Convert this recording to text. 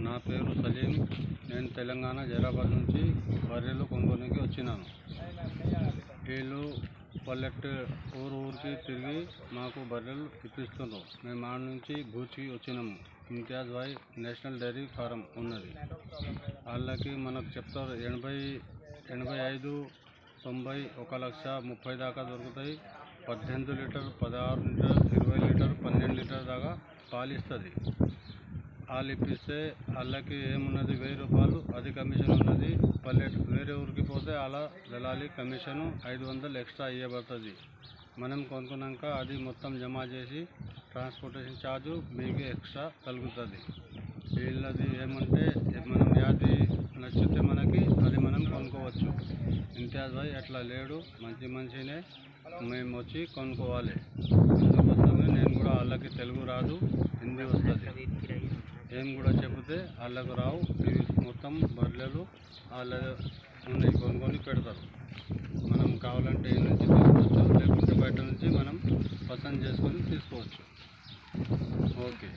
నా పేరు సలీం. నేను తెలంగాణ జైరాబాద్ నుంచి బర్రెలు కొనుగోలుకి వచ్చినాను. వీళ్ళు పల్లెట్ ఊరికి తిరిగి మాకు బర్రెలు ఇప్పిస్తున్నారు. మేము ఆడ నుంచి భూచికి వచ్చినాము. ఇంతియాజ్ భాయ్ నేషనల్ డైరీ ఫారం ఉన్నది. వాళ్ళకి మనకు చెప్తారు 85, 90, 1,30,000 దాకా దొరుకుతాయి. 18 లీటర్, 16 లీటర్, 20 లీటర్, 12 లీటర్ దాకా పాలు ఇస్తుంది. వాళ్ళు ఇప్పిస్తే వాళ్ళకి ఏమున్నది 1000 రూపాయలు అది కమిషన్ ఉన్నది. వేరే ఊరికి పోతే అలా దళాలి కమిషను 500 ఎక్స్ట్రా ఇవ్వబడుతుంది. మనం కొనుక్కున్నాక అది మొత్తం జమ చేసి ట్రాన్స్పోర్టేషన్ ఛార్జు మీకు ఎక్స్ట్రా కలుగుతుంది. వీళ్ళది ఏమంటే మనం యాది నచ్చితే మనకి అది మనం కొనుక్కోవచ్చు. ఇంతియాజ్ భాయ్ అట్లా లేడు, మంచి మనిషినే, మేము వచ్చి కొనుక్కోవాలి. అందుకోసమే నేను కూడా వాళ్ళకి తెలుగు రాదు, హిందీ వస్తుంది. ఏం కూడా చెబితే వాళ్ళకు రావు. ఇవి మొత్తం బర్రెలు వాళ్ళ ఉన్నాయి, కొనుక్కొని పెడతారు. మనం కావాలంటే ఈ నుంచి తీసుకోవచ్చు, లేకుంటే బయట నుంచి మనం పసంद చేసుకొని తీసుకోవచ్చు. ఓకే.